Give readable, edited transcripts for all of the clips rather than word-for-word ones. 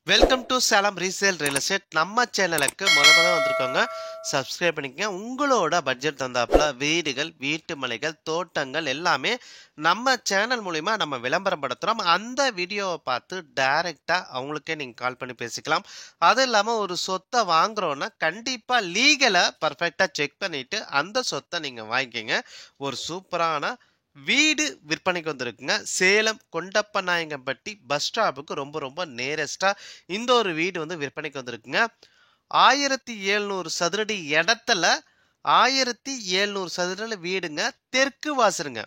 Welcome to Salem resale real estate. நம்ம சேனலுக்கு முதல்ல வந்திருக்கோங்க. சப்ஸ்கிரைப் பண்ணிக்கங்க. உங்களோட பட்ஜெட் தந்தாப்புல வீடுகள், வீட்டு மனைகள், தோட்டங்கள் எல்லாமே நம்ம சேனல் மூலிமா நம்ம விளம்பரம் படுத்துகிறோம். அந்த வீடியோவை பார்த்து டைரெக்டாக அவங்களுக்கே நீங்கள் கால் பண்ணி பேசிக்கலாம். அது இல்லாமல் ஒரு சொத்தை வாங்குறோன்னா கண்டிப்பாக லீகலை பர்ஃபெக்டாக செக் பண்ணிவிட்டு அந்த சொத்தை நீங்கள் வாங்கிக்கங்க. ஒரு சூப்பரான வீடு விற்பனைக்கு வந்திருக்குங்க. சேலம் கொண்டப்பநாயக்கன்பட்டி பஸ் ஸ்டாப்புக்கு ரொம்ப ரொம்ப நேரஸ்டா இந்த ஒரு வீடு வந்து விற்பனைக்கு வந்திருக்குங்க. 1700 சதுரடி இடத்துல 1700 சதுரடி வீடுங்க. தெற்கு வாசலுங்க.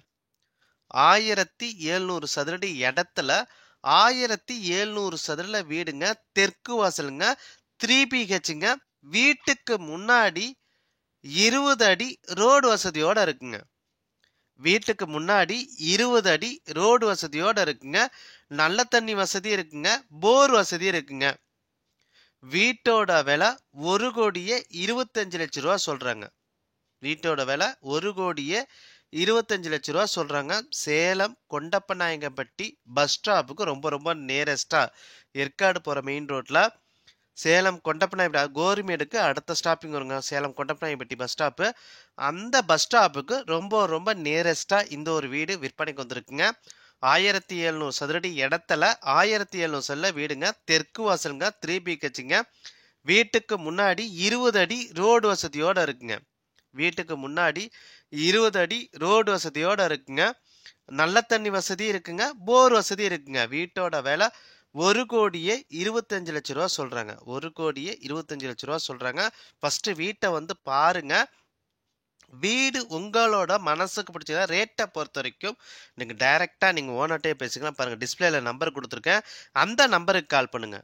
1700 சதுரடி இடத்துல 1700 சதுரடி வீடுங்க. தெற்கு வாசலுங்க. 3BHங்க. வீட்டுக்கு முன்னாடி 20 அடி ரோடு வசதியோட இருக்குங்க. வீட்டுக்கு முன்னாடி 20 அடி ரோடு வசதியோட இருக்குங்க. நல்ல தண்ணி வசதி இருக்குங்க. போர் வசதி இருக்குங்க. வீட்டோட விலை 1,25,00,000 ரூபா சொல்றாங்க. வீட்டோட விலை 1,25,00,000 ரூபா சொல்றாங்க. சேலம் கொண்டப்பநாயக்கன்பட்டி பஸ் ஸ்டாப்புக்கு ரொம்ப ரொம்ப நேரஸ்டா ஏற்காடு போற மெயின் ரோட்ல சேலம் கொண்டப்பநாயக்கன்பட்டி கோரிமேடுக்கு அடுத்த ஸ்டாப்பிங் வருங்க. Salem Kondappanaickenpatti bus stop. அந்த பஸ் ஸ்டாப்புக்கு ரொம்ப ரொம்ப நேரஸ்டாக இந்த ஒரு வீடு விற்பனைக்கு வந்திருக்குங்க. 1700 சதுரடி இடத்துல 1700 சதுர வீடுங்க. தெற்கு வாசலுங்க. 3BHங்க. வீட்டுக்கு முன்னாடி 20 அடி ரோடு வசதியோடு இருக்குங்க. வீட்டுக்கு முன்னாடி 20 அடி ரோடு வசதியோடு இருக்குங்க. நல்ல தண்ணி வசதி இருக்குங்க. போர் வசதி இருக்குங்க. வீட்டோட விலை 1,25,00,000 ரூபா சொல்றாங்க. 1,25,00,000 ரூபா சொல்றாங்க. ஃபர்ஸ்ட் வீட்டை வந்து பாருங்க. வீடு உங்களோட மனசுக்கு பிடிச்சதா. ரேட்டை பொறுத்த வரைக்கும் நீங்க டைரக்டா நீங்க ஓனர்ட்டே பேசிக்கலாம். பாருங்க, டிஸ்பிளேல நம்பர் கொடுத்துருக்கேன். அந்த நம்பருக்கு கால் பண்ணுங்க.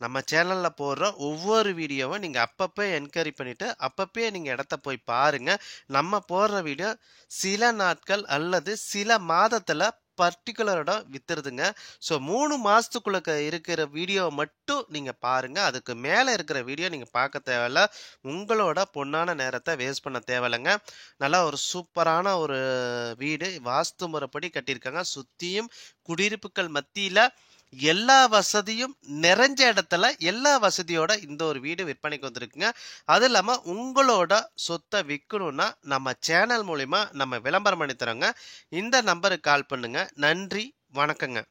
நம்ம சேனல்ல போடுற ஒவ்வொரு வீடியோவும் நீங்க அப்பப்போ என்கொயரி பண்ணிட்டு அப்பப்பே நீங்க இடத்த போய் பாருங்க. நம்ம போடுற வீடியோ சில நாட்கள் அல்லது சில மாதத்துல பர்டிகுலர் இடம் வித்துருதுங்க. ஸோ 3 மாசத்துக்குள்ள இருக்கிற வீடியோவை மட்டும் நீங்க பாருங்க. அதுக்கு மேல இருக்கிற வீடியோ நீங்க பார்க்க தேவையில்ல. உங்களோட பொன்னான நேரத்தை வேஸ்ட் பண்ண தேவையில்லைங்க. நல்லா ஒரு சூப்பரான ஒரு வீடு வாஸ்து முறைப்படி கட்டியிருக்காங்க. சுத்தியும் குடியிருப்புகள் மத்தியில எல்லா வசதியும் நிறைஞ்ச இடத்துல எல்லா வசதியோட இந்த ஒரு வீடு விற்பனைக்கு வந்திருக்குங்க. அது இல்லாமல் உங்களோட சொத்தை விற்கணும்னா நம்ம சேனல் மூலிமா நம்ம விளம்பரம் பண்ணி தரோங்க. இந்த நம்பருக்கு கால் பண்ணுங்க. நன்றி, வணக்கங்க.